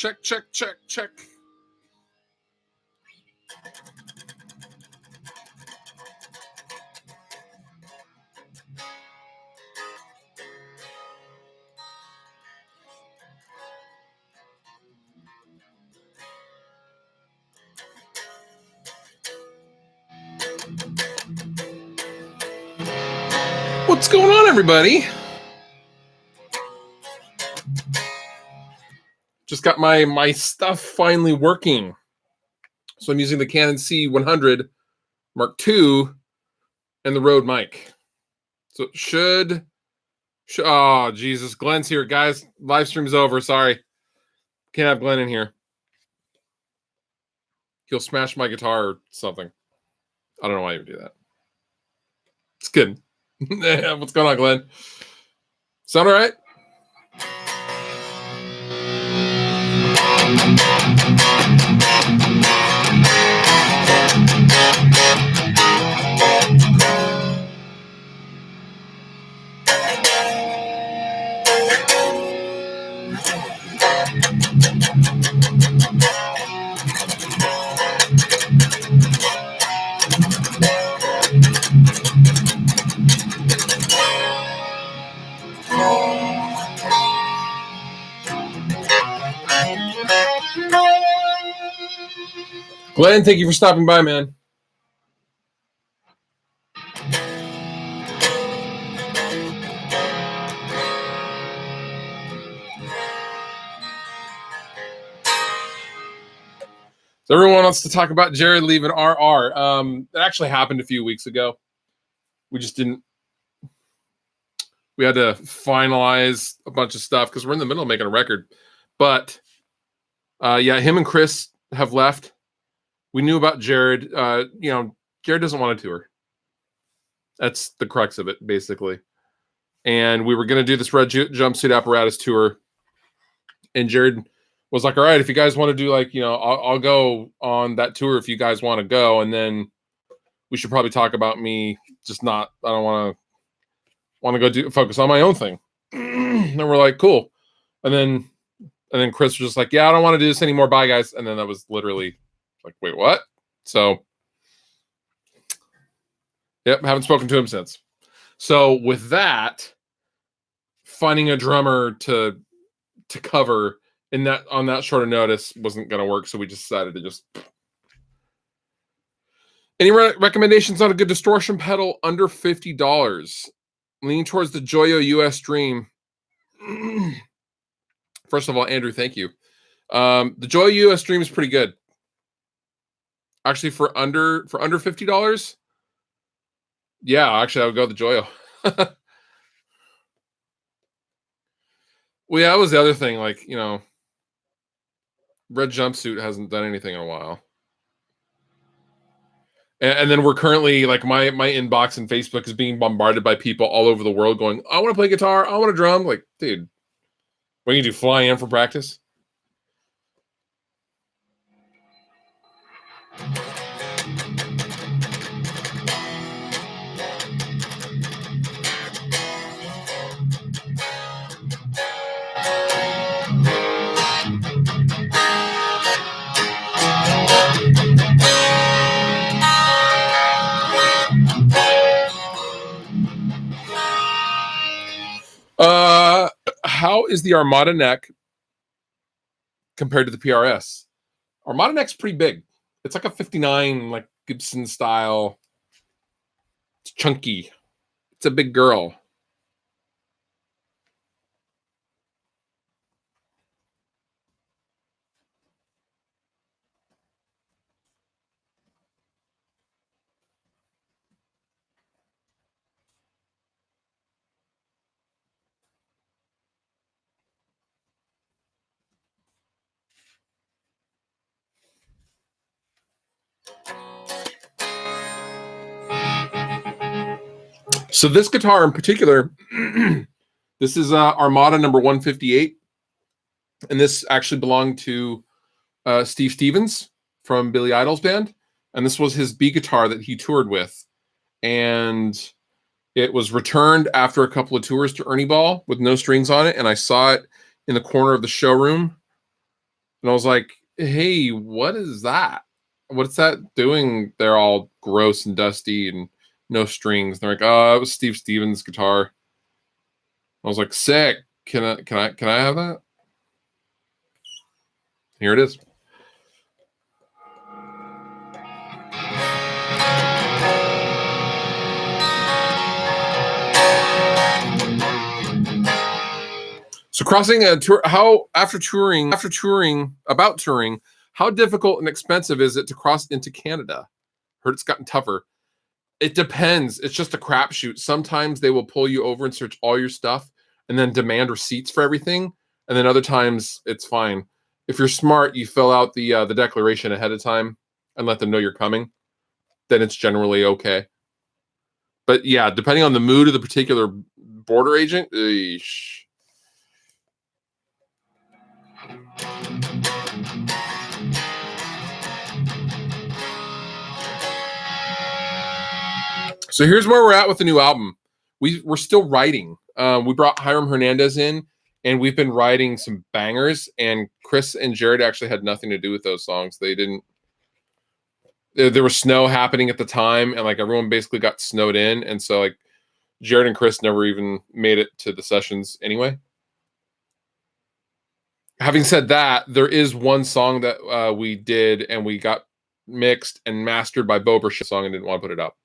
Check, check, check, check. What's going on, everybody? Just got my stuff finally working. So I'm using the Canon C100 Mark II and the Rode mic. So it should oh, Jesus. Glenn's here, guys. Live stream's over. Sorry. Can't have Glenn in here. He'll smash my guitar or something. I don't know why you would do that. It's good. What's going on, Glenn? Sound all right? Glenn, thank you for stopping by, man. So everyone wants to talk about Jared leaving RR. It actually happened a few weeks ago. We just didn't. We had to finalize a bunch of stuff because we're in the middle of making a record. But yeah, him and Chris have left. We knew about Jared. Jared doesn't want to tour. That's the crux of it, basically. And we were going to do this red jumpsuit apparatus tour. And Jared was like, all right, if you guys want to do I'll go on that tour if you guys want to go. And then we should probably talk about me just not, I don't want to focus on my own thing. And we're like, cool. And then Chris was just like, yeah, I don't want to do this anymore. Bye, guys. And then that was literally like, wait, what? So, yep, haven't spoken to him since. So with that, finding a drummer to cover on that short of notice wasn't going to work. So we just decided to just. Any recommendations on a good distortion pedal under $50? Leaning towards the Joyo US Dream. First of all, Andrew, thank you. The Joyo US Dream is pretty good. Actually, for under $50, yeah, actually, I would go with the Joyo. Well, yeah, that was the other thing. Red Jumpsuit hasn't done anything in a while. And then we're currently, my inbox and Facebook is being bombarded by people all over the world going, I want to play guitar, I want to drum. Like, dude, what do you do, fly in for practice? How is the Armada neck compared to the PRS? Armada neck's pretty big. It's like a 59, like Gibson style. It's chunky. It's a big girl. So this guitar in particular, this is Armada number 158. And this actually belonged to Steve Stevens from Billy Idol's band. And this was his B guitar that he toured with. And it was returned after a couple of tours to Ernie Ball with no strings on it. And I saw it in the corner of the showroom And I was like, hey, what is that? What's that doing? They're all gross and dusty and no strings. They're like, oh, it was Steve Stevens' guitar. I was like, sick. Can I have that? Here it is. So crossing a tour, how after touring, how difficult and expensive is it to cross into Canada? Heard it's gotten tougher. It depends. It's just a crapshoot. Sometimes they will pull you over and search all your stuff and then demand receipts for everything. And then other times it's fine. If you're smart, you fill out the declaration ahead of time and let them know you're coming. Then it's generally okay. But yeah, depending on the mood of the particular border agent, eesh. So here's where we're at with the new album. We're still writing. We brought Hiram Hernandez in, and we've been writing some bangers. And Chris and Jared actually had nothing to do with those songs. They didn't. There was snow happening at the time, and like everyone basically got snowed in, and so like Jared and Chris never even made it to the sessions anyway. Having said that, there is one song that we did, and we got mixed and mastered by Bo Burchett song and didn't want to put it up,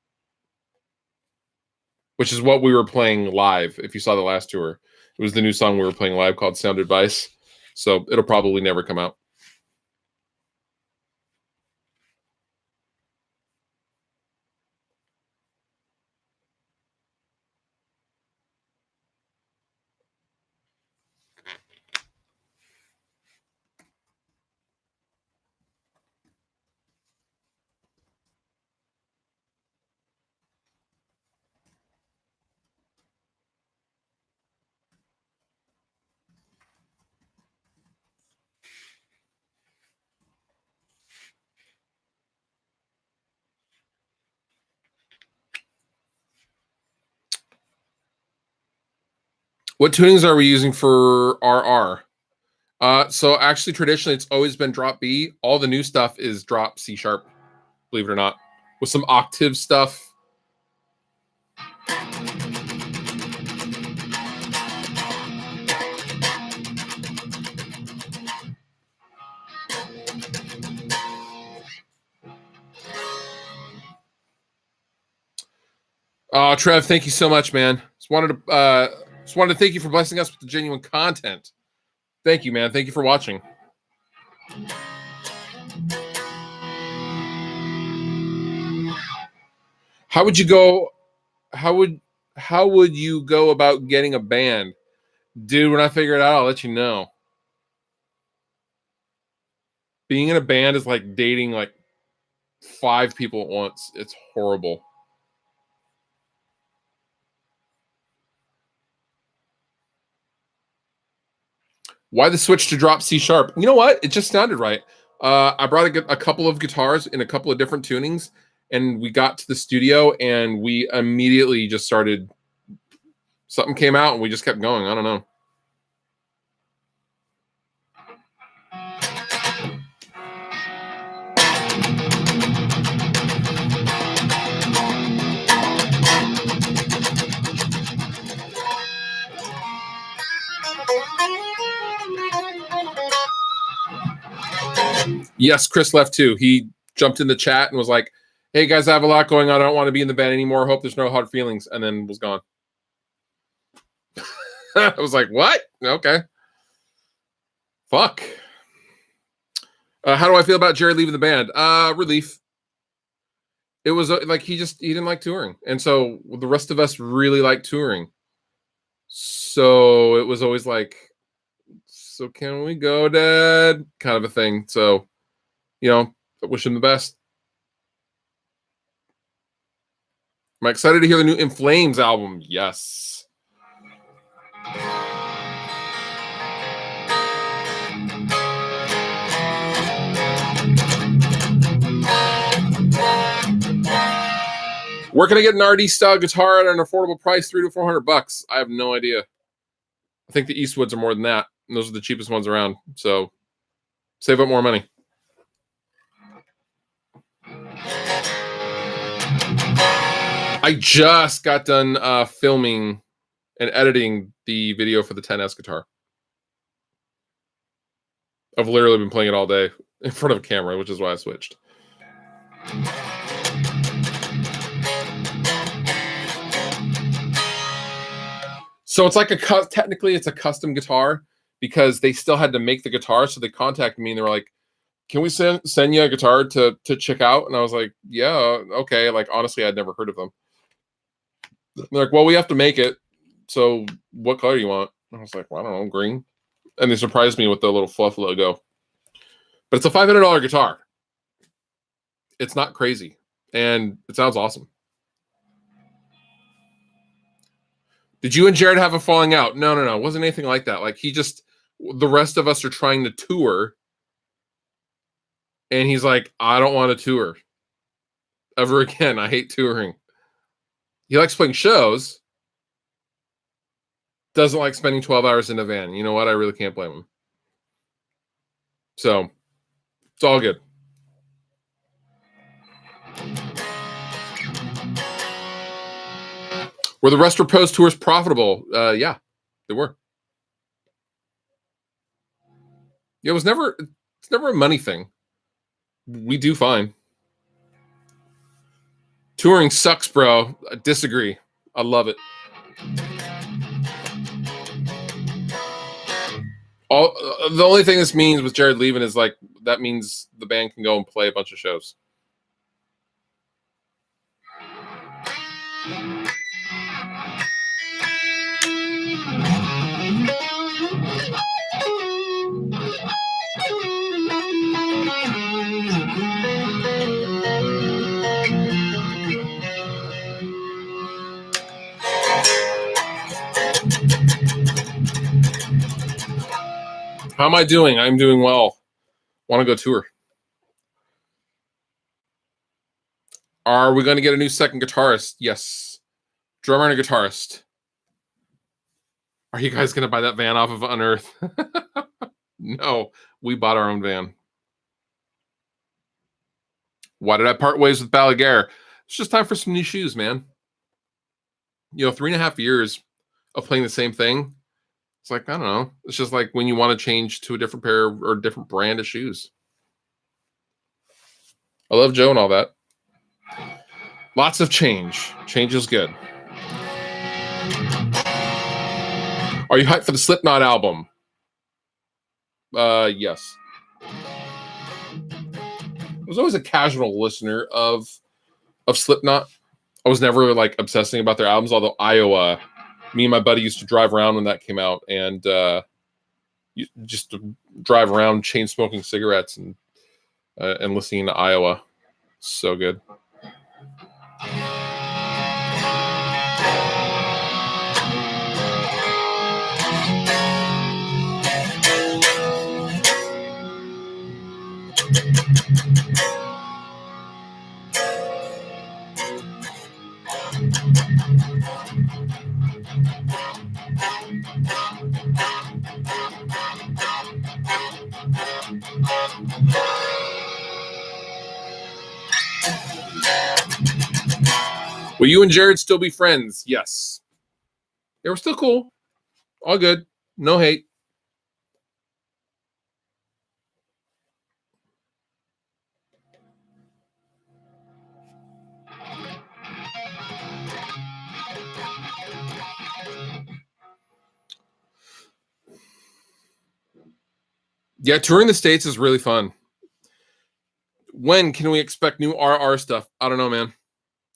which is what we were playing live. If you saw the last tour, it was the new song we were playing live called Sound Advice. So it'll probably never come out. What tunings are we using for RR? So actually, traditionally, it's always been drop B. All the new stuff is drop C sharp, believe it or not, with some octave stuff. Trev, thank you so much, man. Just wanted to thank you for blessing us with the genuine content. Thank you, man. Thank you for watching. How would you go? How would you go about getting a band? Dude, when I figure it out, I'll let you know. Being in a band is like dating like 5 people at once. It's horrible. Why the switch to drop C sharp? You know what? It just sounded right. I brought a couple of guitars in a couple of different tunings, and we got to the studio, and we immediately just started. Something came out, and we just kept going. I don't know. Yes, Chris left too. He jumped in the chat and was like, hey guys, I have a lot going on. I don't want to be in the band anymore. Hope there's no hard feelings. And then was gone. I was like, what? Okay. Fuck. How do I feel about Jerry leaving the band? Relief. It was like he didn't like touring. And so the rest of us really like touring. So it was always like, so can we go, Dad? Kind of a thing. So, you know, I wish him the best. I'm excited to hear the new In Flames album. Yes. Where can I get an RD style guitar at an affordable price, $300 to $400? I have no idea. I think the Eastwoods are more than that. And those are the cheapest ones around. So Save up more money. I just got done filming and editing the video for the 10S guitar. I've literally been playing it all day in front of a camera, which is why I switched. So it's like technically it's a custom guitar because they still had to make the guitar. So they contacted me and they were like, "Can we send you a guitar to check out?" And I was like, "Yeah, okay." Like honestly, I'd never heard of them. They're like, "Well, we have to make it. So what color do you want?" And I was like, "Well, I don't know, green." And they surprised me with the little fluff logo. But it's a $500 guitar. It's not crazy, and it sounds awesome. Did you and Jared have a falling out? No. It wasn't anything like that. Like the rest of us are trying to tour. And he's like, "I don't want to tour ever again. I hate touring." He likes playing shows. Doesn't like spending 12 hours in a van. You know what? I really can't blame him. So it's all good. Were the Rest Repose tours profitable? Yeah, they were. Yeah, it's never a money thing. We do fine. Touring sucks, bro. I disagree. I love it. The only thing this means with Jared leaving is like that means the band can go and play a bunch of shows. How am I doing? I'm doing well. Want to go tour. Are we going to get a new second guitarist? Yes. Drummer and a guitarist. Are you guys going to buy that van off of Unearth? No, we bought our own van. Why did I part ways with Balaguer? It's just time for some new shoes, man. 3.5 years of playing the same thing. It's like, I don't know. It's just like when you want to change to a different pair or a different brand of shoes. I love Joe and all that. Lots of change. Change is good. Are you hyped for the Slipknot album? Yes. I was always a casual listener of Slipknot. I was never like obsessing about their albums, although Iowa, me and my buddy used to drive around when that came out and just to drive around chain smoking cigarettes and listening to Iowa. So good. Will you and Jared still be friends? Yes. Yeah, we're still cool. All good. No hate. Yeah, touring the States is really fun. When can we expect new RR stuff? I don't know, man.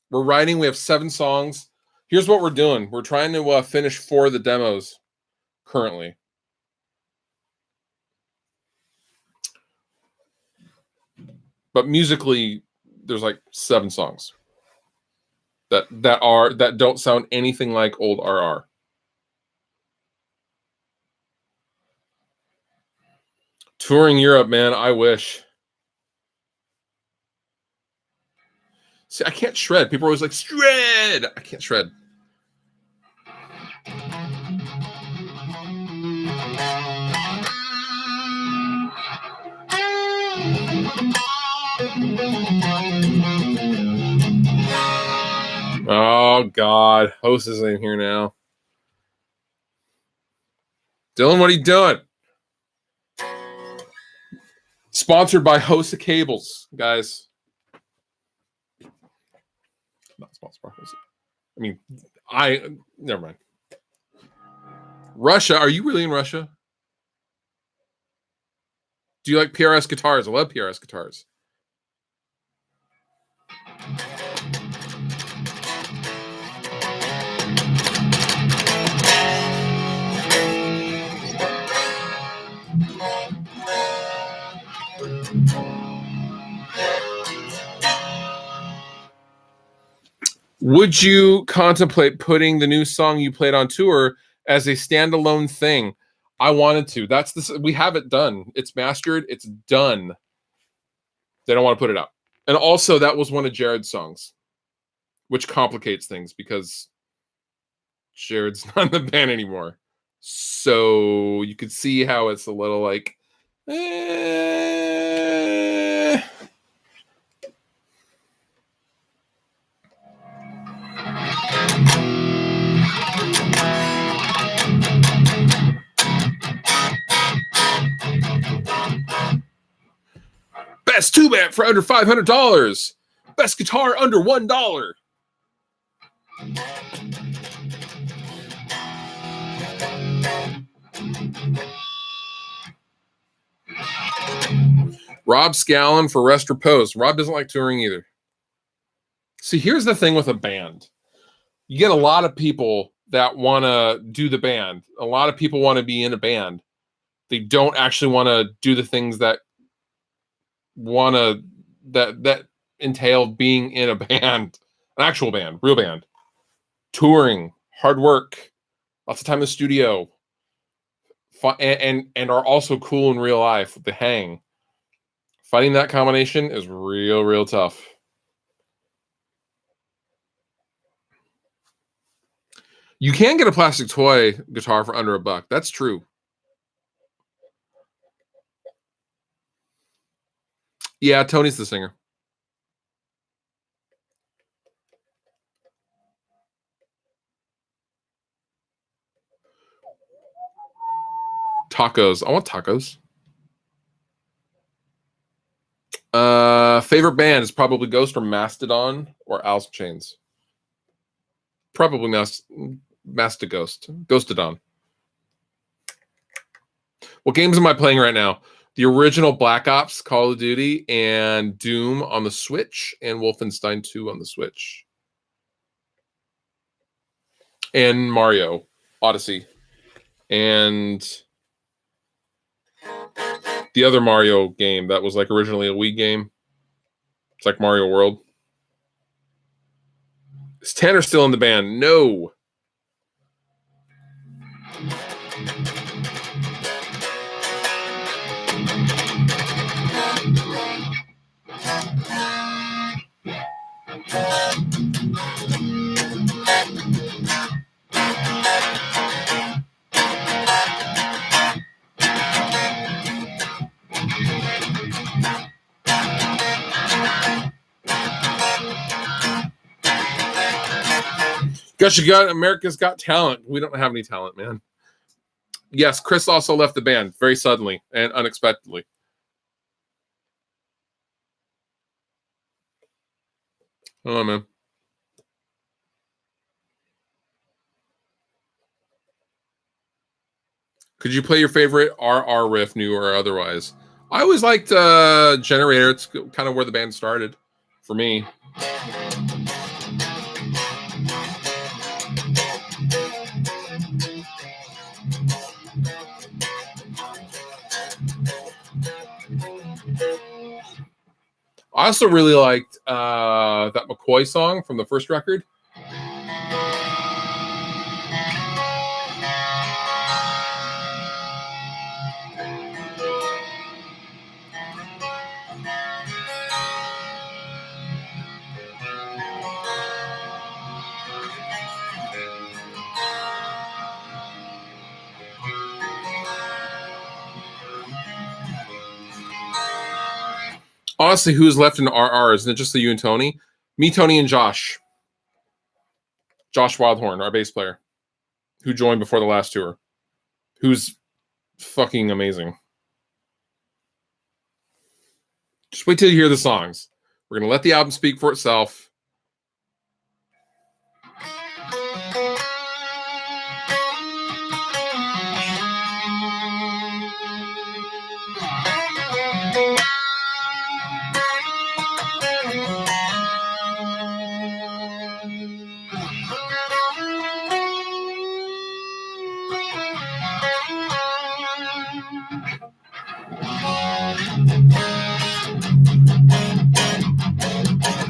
We're writing. We have 7 songs. Here's what we're doing. We're trying to finish 4 of the demos currently. But musically, there's like 7 songs that don't sound anything like old RR. Touring Europe, man, I wish. See, I can't shred. People are always like, shred! I can't shred. Oh God, host is in here now. Dylan, what are you doing? Sponsored by Hosa Cables, guys. Not sponsored by Hosa. I mean, never mind. Russia, are you really in Russia? Do you like PRS guitars? I love PRS guitars. Would you contemplate putting the new song you played on tour as a standalone thing? I wanted to. That's this. We have it done. It's mastered. It's done. They don't want to put it out. And also, that was one of Jared's songs, which complicates things because Jared's not in the band anymore. So you could see how it's a little like, Best tube amp for under $500. Best guitar under $1. Rob Scallon for Rest Repose. Rob doesn't like touring either. See, here's the thing with a band. You get a lot of people that want to do the band. A lot of people want to be in a band. They don't actually want to do the things that entail being in a band, an actual band, real band. Touring, hard work, lots of time in the studio, and are also cool in real life with the hang. Finding that combination is real tough. You can get a plastic toy guitar for under $1. That's true. Yeah, Tony's the singer. Tacos. I want tacos. Favorite band is probably Ghost or Mastodon or Alice in Chains. Probably Ghostodon. What games am I playing right now? The original Black Ops, Call of Duty, and Doom on the Switch, and Wolfenstein 2 on the Switch. And Mario Odyssey. And the other Mario game that was like originally a Wii game. It's like Mario World. Is Tanner still in the band? No. Guess you got America's Got Talent. We don't have any talent, man. Yes, Chris also left the band very suddenly and unexpectedly. Oh, man. Could you play your favorite RR riff, new or otherwise? I always liked Generator. It's kind of where the band started for me. I also really liked that McCoy song from the first record. Honestly, who's left in RR? Isn't it just the you and Tony? Me, Tony, and Josh. Josh Wildhorn, our bass player, who joined before the last tour, who's fucking amazing. Just wait till you hear the songs. We're going to let the album speak for itself.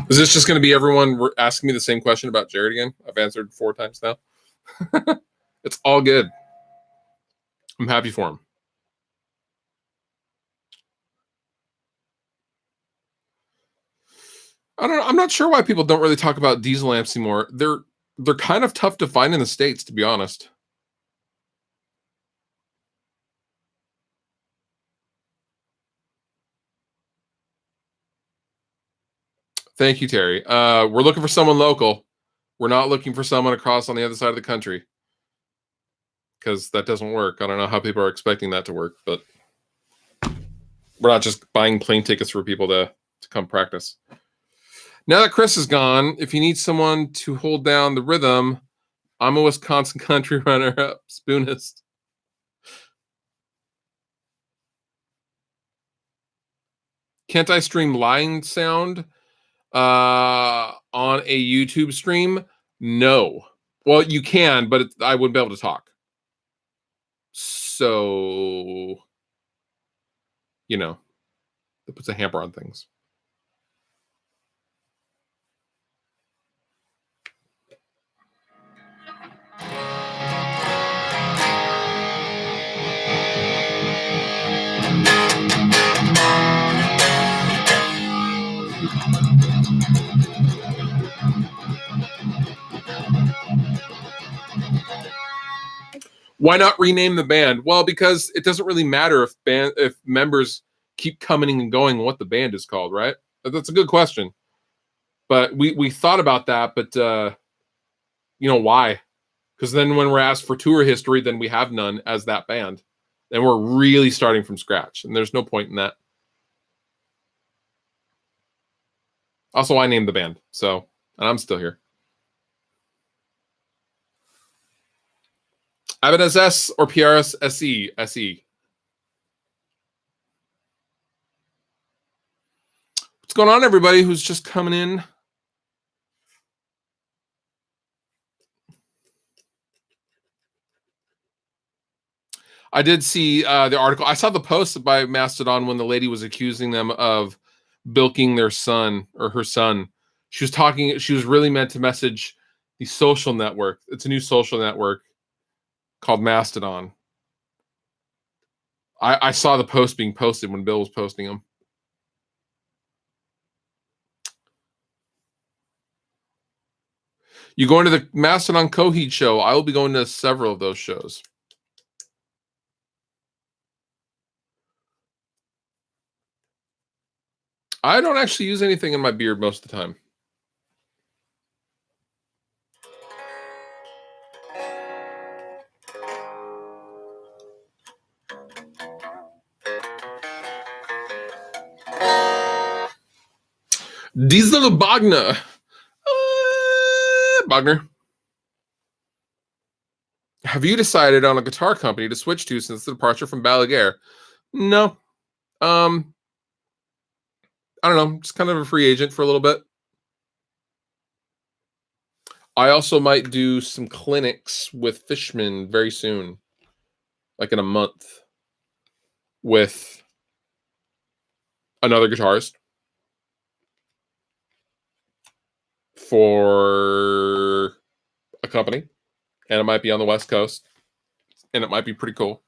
Is this just going to be everyone asking me the same question about Jared again? I've answered 4 times now. It's all good. I'm happy for him. I don't know. I'm not sure why people don't really talk about diesel amps anymore. They're kind of tough to find in the States, to be honest. Thank you, Terry. We're looking for someone local. We're not looking for someone across on the other side of the country, because that doesn't work. I don't know how people are expecting that to work, but we're not just buying plane tickets for people to come practice. Now that Chris is gone, if you need someone to hold down the rhythm, I'm a Wisconsin country runner-up spoonist. Can't I stream line sound on a YouTube stream? No. Well, you can, but I wouldn't be able to talk. So, you know, it puts a hamper on things. Why not rename the band? Well, because it doesn't really matter if members keep coming and going what the band is called, right? That's a good question. But we thought about that, but why? Because then when we're asked for tour history, then we have none as that band. And we're really starting from scratch. And there's no point in that. Also, I named the band. And I'm still here. Abbott SS or PRS SE? SE. What's going on, everybody who's just coming in? I did see the article. I saw the post by Mastodon when the lady was accusing them of bilking their son or her son. She was really meant to message the social network. It's a new social network called Mastodon. I saw the post being posted when Bill was posting them. You going to the Mastodon Coheed show? I will be going to several of those shows. I don't actually use anything in my beard most of the time. Diesel Bogner. Bogner. Have you decided on a guitar company to switch to since the departure from Balaguer? No. I don't know. Just kind of a free agent for a little bit. I also might do some clinics with Fishman very soon, like in a month, with another guitarist for a company, and it might be on the West Coast, and it might be pretty cool.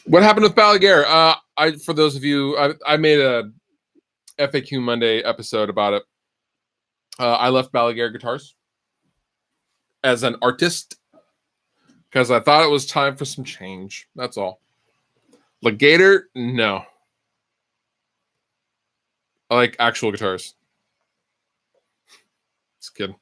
What happened with Balaguer? For those of you, I made a FAQ Monday episode about it. I left Balaguer Guitars as an artist because I thought it was time for some change. That's all. Legator, no. I like actual guitars. Just kidding.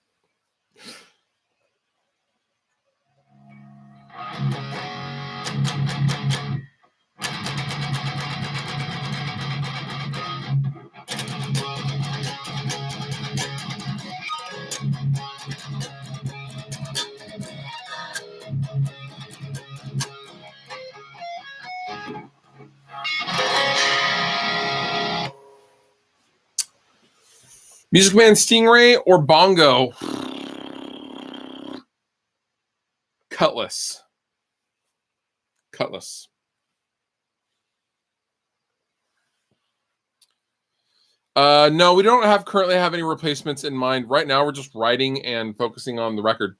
Music Man Stingray or Bongo? Cutlass. No, we don't currently have any replacements in mind. Right now, we're just writing and focusing on the record.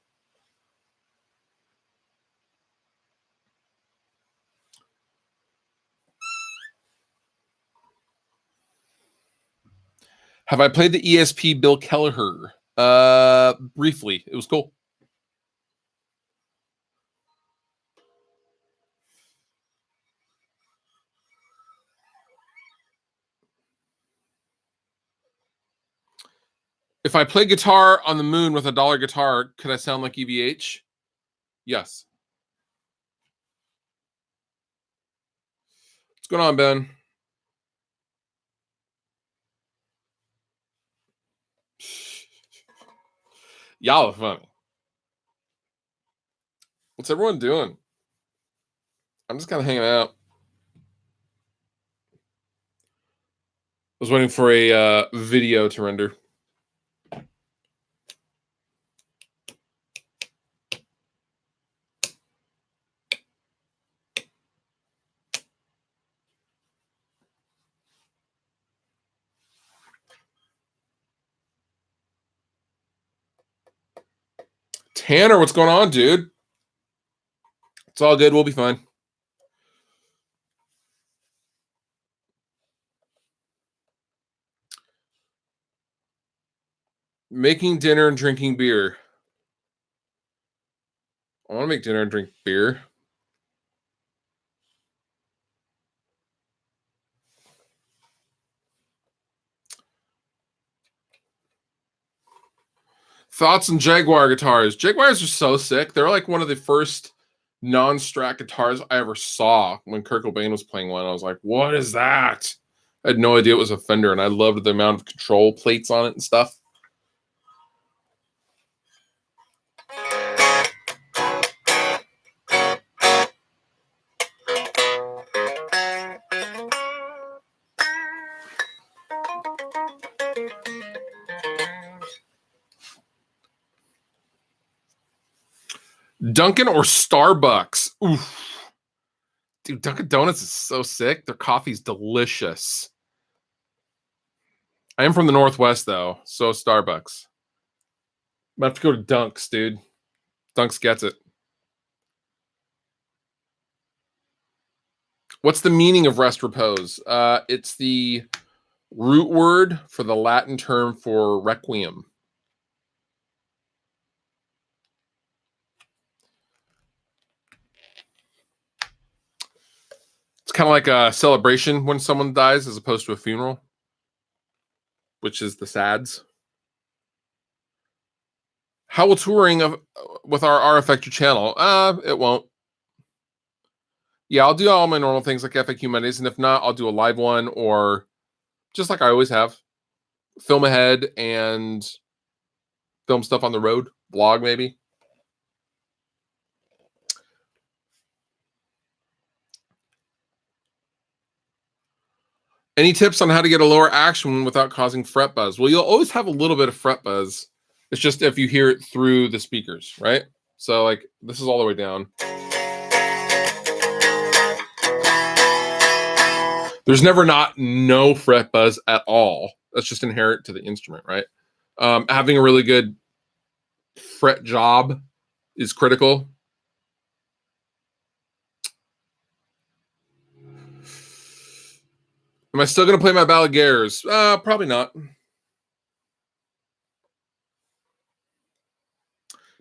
Have I played the ESP Bill Kelleher? Briefly. It was cool. If I play guitar on the moon with a dollar guitar, could I sound like EVH? Yes. What's going on, Ben? Y'all are funny. What's everyone doing? I'm just kind of hanging out. I was waiting for a video to render. Tanner, what's going on, dude? It's all good. We'll be fine. Making dinner and drinking beer. I want to make dinner and drink beer. Thoughts on Jaguar guitars? Jaguars are so sick. They're like one of the first non-Strat guitars I ever saw when Kurt Cobain was playing one. I was like, what is that? I had no idea it was a Fender, and I loved the amount of control plates on it and stuff. Dunkin' or Starbucks? Oof. Dude, Dunkin' Donuts is so sick. Their coffee's delicious. I am from the Northwest, though, so Starbucks. I'm going to have to go to Dunk's, dude. Dunk's gets it. What's the meaning of rest repose? It's the root word for the Latin term for requiem. It's kind of like a celebration when someone dies as opposed to a funeral, which is the SADS. How will touring with our affect your channel? It won't. Yeah, I'll do all my normal things like FAQ Mondays, and if not, I'll do a live one or just like I always have, film ahead and film stuff on the road, vlog maybe. Any tips on how to get a lower action without causing fret buzz? Well, you'll always have a little bit of fret buzz. It's just if you hear it through the speakers, right? So like this is all the way down. There's never not no fret buzz at all. That's just inherent to the instrument, right? Having a really good fret job is critical. Am I still going to play my Balaguers? Probably not.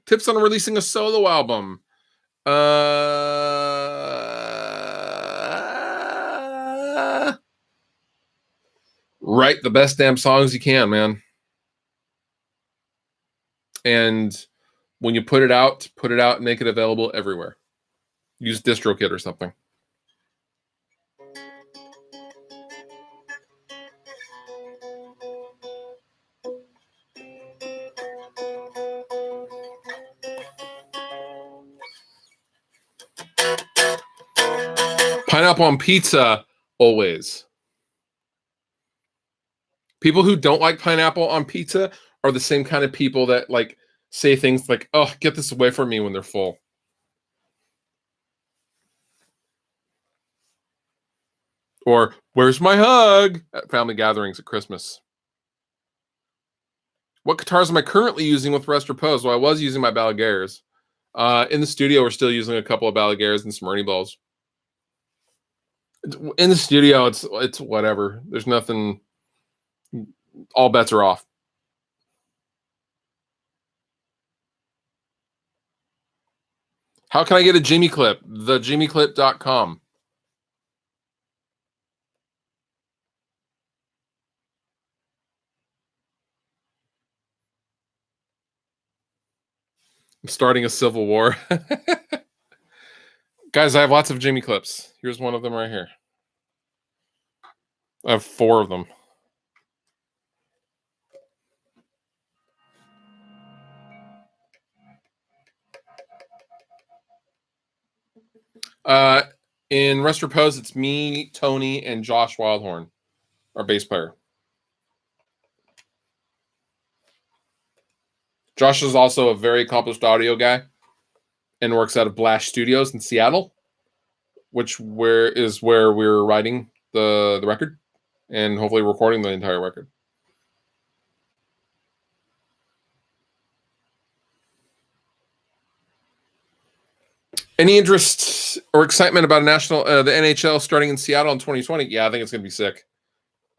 Tips on releasing a solo album. Write the best damn songs you can, man. And when you put it out, and make it available everywhere. Use DistroKid or something. Pineapple on pizza, always. People who don't like pineapple on pizza are the same kind of people that like say things like, "Oh, get this away from me," when they're full. Or, "Where's my hug?" at family gatherings at Christmas. What guitars am I currently using with Rest Repose? Well, I was using my Balaguers. In the studio, we're still using a couple of Balaguers and some Ernie Balls. In the studio, it's whatever. There's nothing. All bets are off. How can I get a Jimmy Clip? TheJimmyClip.com. I'm starting a civil war. Guys, I have lots of Jimmy Clips. Here's one of them right here. I have 4 of them. In Rest Repose, it's me, Tony, and Josh Wildhorn, our bass player. Josh is also a very accomplished audio guy and works out of Blash Studios in Seattle, which is where we're writing the record and hopefully recording the entire record. Any interest or excitement about the NHL starting in Seattle in 2020? Yeah, I think it's going to be sick.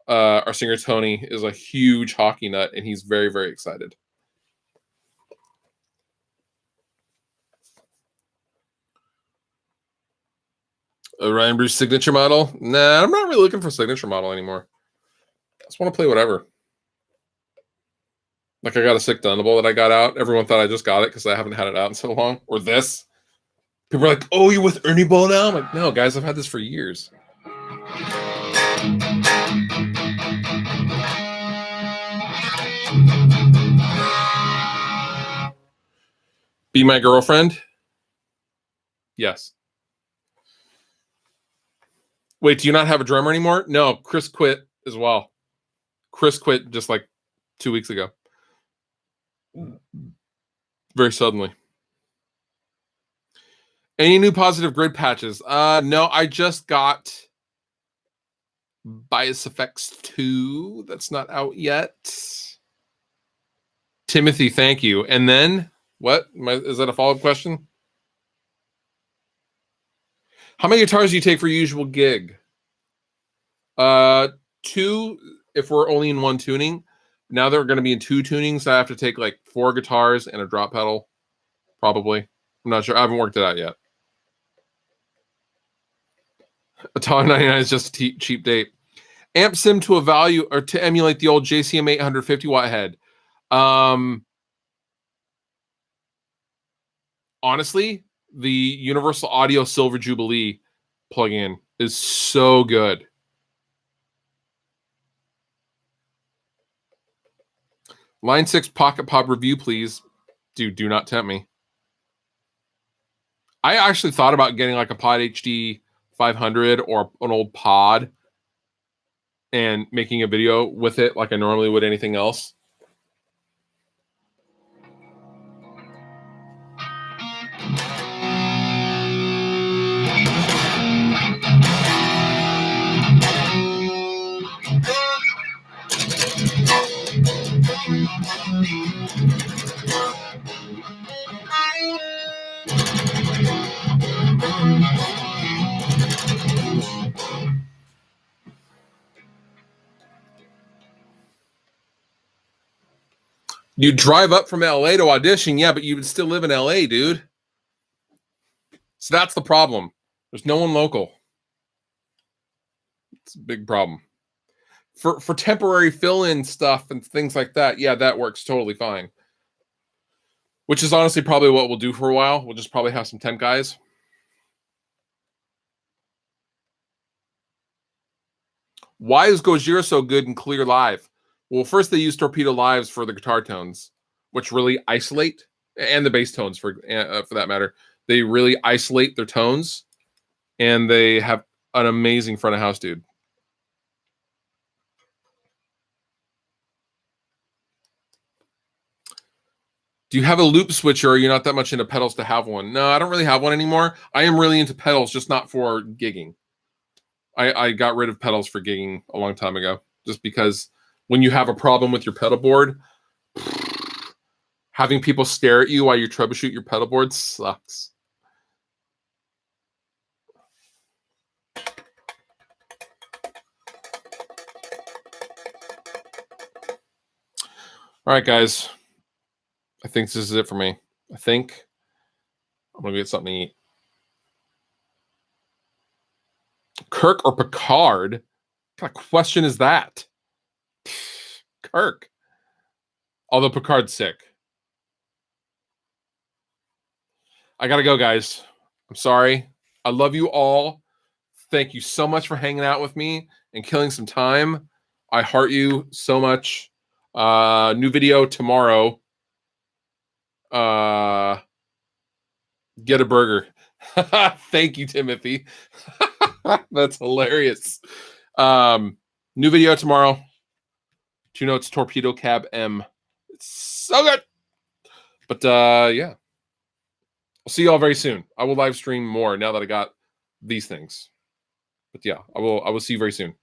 Our singer Tony is a huge hockey nut, and he's very, very excited. A Ryan Bruce signature model? Nah, I'm not really looking for a signature model anymore. I just want to play whatever. Like, I got a sick Thunderbolt that I got out. Everyone thought I just got it because I haven't had it out in so long. Or this. People are like, "Oh, you're with Ernie Ball now?" I'm like, "No, guys, I've had this for years." Be my girlfriend? Yes. Wait, do you not have a drummer anymore? No, Chris quit as well. Chris quit just like 2 weeks ago. Very suddenly. Any new positive grid patches? No, I just got Bias Effects 2. That's not out yet. Timothy, thank you. And then, what? Is that a follow-up question? How many guitars do you take for your usual gig? 2 if we're only in one tuning. Now they're going to be in 2 tunings. So I have to take like 4 guitars and a drop pedal, probably. I'm not sure. I haven't worked it out yet. $1.99 is just a cheap date. Amp sim to a value or to emulate the old JCM 850 watt head. Honestly, the Universal Audio Silver Jubilee plugin is so good. Line 6 Pocket Pod review, please. Dude, do not tempt me. I actually thought about getting like a Pod HD 500 or an old Pod and making a video with it like I normally would anything else. You drive up from LA to audition, yeah, but you would still live in LA, dude. So that's the problem. There's no one local. It's a big problem. For temporary fill-in stuff and things like that, yeah, that works totally fine. Which is honestly probably what we'll do for a while. We'll just probably have some temp guys. Why is Gojira so good in clear live? Well, first they use Torpedo Lives for the guitar tones, which really isolate, and the bass tones for that matter. They really isolate their tones, and they have an amazing front of house, dude. Do you have a loop switcher, or you're not that much into pedals to have one? No, I don't really have one anymore. I am really into pedals, just not for gigging. I got rid of pedals for gigging a long time ago, just because when you have a problem with your pedal board, having people stare at you while you troubleshoot your pedal board sucks. All right, guys. I think this is it for me. I think I'm going to get something to eat. Kirk or Picard? What kind of question is that? Kirk. Although Picard's sick. I got to go, guys. I'm sorry. I love you all. Thank you so much for hanging out with me and killing some time. I heart you so much. New video tomorrow. Get a burger. Thank you, Timothy. That's hilarious. New video tomorrow. 2 Notes Torpedo Cab M. It's so good. But yeah. I'll see you all very soon. I will live stream more now that I got these things. But yeah, I will see you very soon.